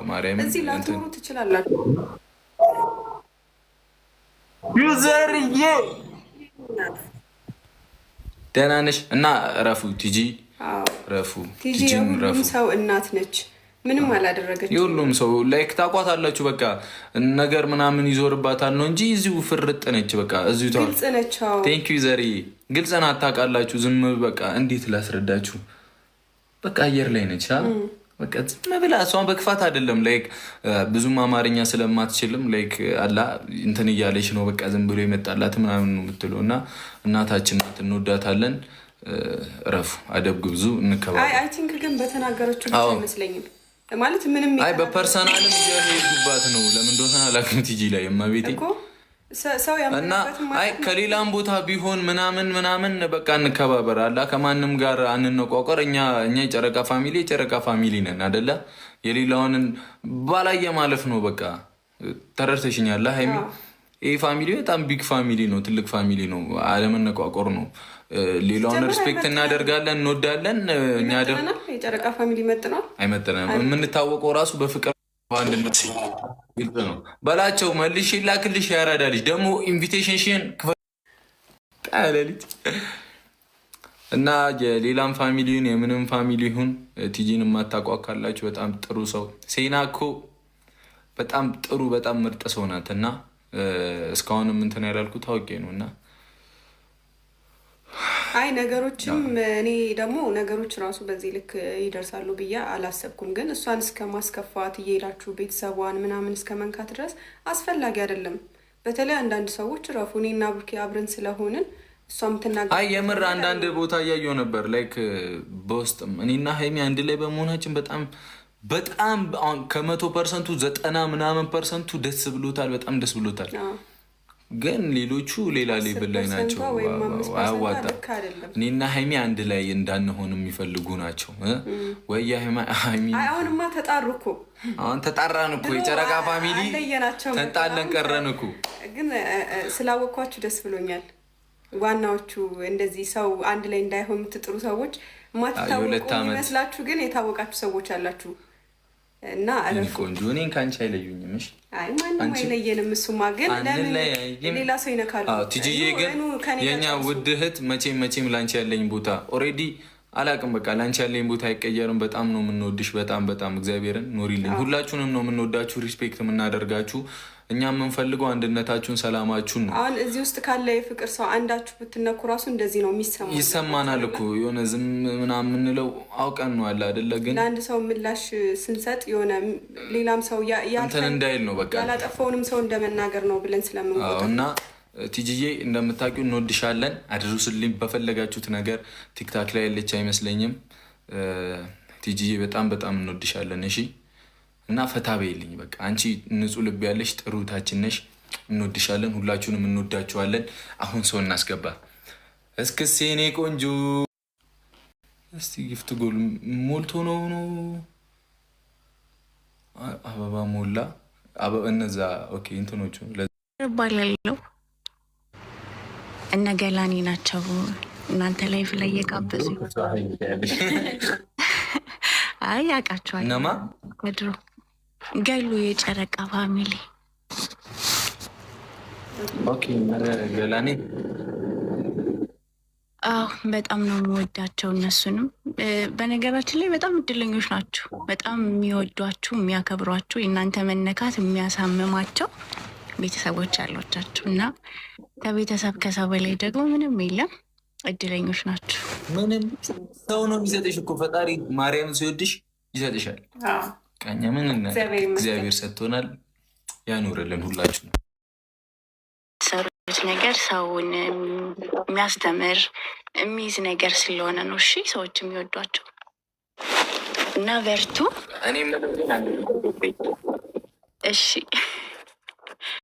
ማርያም እዚህ ላትኖሩ ትችላላችሁ። ዩዘርዬ ደህና ነሽ? እና ረፉ ቲጂ ረፉ ቲጂ የሁሉም ሰው እናት ነች። ምንም አላደረገች። የሁሉም ሰው ላይክ ታቋታላችሁ። በቃ ነገር ምናምን ይዞርባታል ነው እንጂ እዚሁ ፍርጥ ነች። በቃ እዚሁ ግልጽ ነች። ቴንክ ዩ ዘሪ ግልጽ ናት። ታውቃላችሁ። ዝም በቃ እንዴት ላስረዳችሁ? በቃ አየር ላይ ነች። በቃ ዝም ብላ እሷን በክፋት አይደለም ላይክ ብዙም አማርኛ ስለማትችልም ላይክ አላ እንትን እያለች ነው። በቃ ዝም ብሎ የመጣላት ምናምን ነው የምትለው እና እናታችን ናት፣ እንወዳታለን። ረፉ አደብ ግብዙ እንከባለን። አይ ቲንክ ግን በተናገረችው ብቻ አይመስለኝም ማለት ምንም አይ በፐርሰናልም እየሄድኩባት ነው። ለምን እንደሆነ አላውቅም። ቲጂ ላይ እማቤቴ እና አይ ከሌላም ቦታ ቢሆን ምናምን በቃ እንከባበር አላ ከማንም ጋር አንነቋቋር። እኛ የጨረቃ ፋሚሊ ነን አደለ? የሌላውንን ባላየ ማለፍ ነው። በቃ ተረድተሽኛል ሀይሚ? ይህ ፋሚሊ በጣም ቢግ ፋሚሊ ነው፣ ትልቅ ፋሚሊ ነው። አለመነቋቆር ነው። ሌላውን ሪስፔክት እናደርጋለን፣ እንወዳለን። እኛ ደግሞ የጨረቃ ፋሚሊ አይመጥነንም። የምንታወቀው ራሱ በፍቅር አንድነት ግልጽ ነው በላቸው። መልሽ ላክልሽ ያራዳ ልጅ ደግሞ ኢንቪቴሽን ቃለልጅ እና የሌላም ፋሚሊውን የምንም ፋሚሊ ይሁን ቲጂን የማታውቋት ካላችሁ በጣም ጥሩ ሰው ሴና እኮ በጣም ጥሩ በጣም ምርጥ ሰው ናት። እና እስካሁንም እንትን ያላልኩት ታውቄ ነው። እና አይ ነገሮችም እኔ ደግሞ ነገሮች ራሱ በዚህ ልክ ይደርሳሉ ብዬ አላሰብኩም። ግን እሷን እስከ ማስከፋት እየሄዳችሁ ቤተሰቧን ምናምን እስከ መንካት ድረስ አስፈላጊ አይደለም። በተለይ አንዳንድ ሰዎች ረፉ እኔና ብሩኬ አብረን ስለሆንን እሷም ትናገር። አይ የምር አንዳንድ ቦታ እያየሁ ነበር ላይክ በውስጥም እኔና ሀይሚ አንድ ላይ በመሆናችን በጣም ከ100% 90% ደስ ብሎታል። በጣም ደስ ብሎታል። ግን ሌሎቹ ሌላ ሌብል ላይ ናቸው። አያዋጣም። እኔና ሀይሚ አንድ ላይ እንዳንሆን የሚፈልጉ ናቸው። ወይ ሀይሚ አሁንማ ተጣሩ እኮ አሁን ተጣራን እኮ የጨረቃ ፋሚሊ ተንጣለን ቀረን እኮ። ግን ስላወቅኳችሁ ደስ ብሎኛል። ዋናዎቹ እንደዚህ ሰው አንድ ላይ እንዳይሆን የምትጥሩ ሰዎች ማትታወቁ የሚመስላችሁ ግን የታወቃችሁ ሰዎች አላችሁ። እና ቆንጆ እኔን ከአንቺ አይለዩኝም። እሺ አይ ማንም አይለየንም። እሱማ ግን ለምን ሌላ ሰው ይነካሉ? ቲጂዬ ግን የኛ ውድ እህት መቼም ላንቺ ያለኝ ቦታ ኦልሬዲ አላቅም። በቃ ላንቺ ያለኝ ቦታ አይቀየርም። በጣም ነው የምንወድሽ። በጣም እግዚአብሔርን ኖሪልኝ። ሁላችሁንም ነው የምንወዳችሁ፣ ሪስፔክት የምናደርጋችሁ። እኛ የምንፈልገው አንድነታችሁን፣ ሰላማችሁን ነው። አሁን እዚህ ውስጥ ካለ የፍቅር ሰው አንዳችሁ ብትነኩ ራሱ እንደዚህ ነው ይሰማናል እኮ የሆነ ዝም ምናምን የምንለው አውቀን ነው አለ አይደለ? ግን ለአንድ ሰው ምላሽ ስንሰጥ የሆነ ሌላም ሰው እንትን እንዳይል ነው በቃ ያላጠፋውንም ሰው እንደመናገር ነው ብለን ስለምንቆጥር እና ቲጂዬ እንደምታውቂው እንወድሻለን። አድርሱልኝ በፈለጋችሁት ነገር። ቲክታክ ላይ ያለች አይመስለኝም ቲጂዬ። በጣም እንወድሻለን። እሺ እና ፈታ በይልኝ በቃ። አንቺ ንጹህ ልብ ያለሽ ጥሩ ታችን ነሽ። እንወድሻለን። ሁላችሁንም እንወዳችኋለን። አሁን ሰው እናስገባ። እስክስ የኔ ቆንጆ እስቲ ጊፍት ጎል ሞልቶ ነው አበባ ሞላ እነዛ ኦኬ እንትኖቹ ባላለው እነ ገላኔ ናቸው እናንተ ላይፍ ላይ የጋበዙ። አይ ያውቃቸዋል እነማ ከድሮ ገሉ የጨረቃ ፋሚሊ። ኦኬ ገላኔ በጣም ነው የምወዳቸው እነሱንም። በነገራችን ላይ በጣም እድለኞች ናቸው። በጣም የሚወዷችሁ የሚያከብሯችሁ፣ የእናንተ መነካት የሚያሳምማቸው ቤተሰቦች ያሏቻችሁ እና ከቤተሰብ ከሰው በላይ ደግሞ ምንም የለም። እድለኞች ናቸው። ምንም ሰው ነው የሚሰጥሽ እኮ ፈጣሪ ማርያም ሲወድሽ ይሰጥሻል። ቀኛ ምን እግዚአብሔር ሰጥቶናል። ያኖርልን ሁላችሁ ነው ሰሩት ነገር ሰውን የሚያስተምር የሚይዝ ነገር ስለሆነ ነው። እሺ ሰዎች የሚወዷቸው እና በርቱ። እኔም እሺ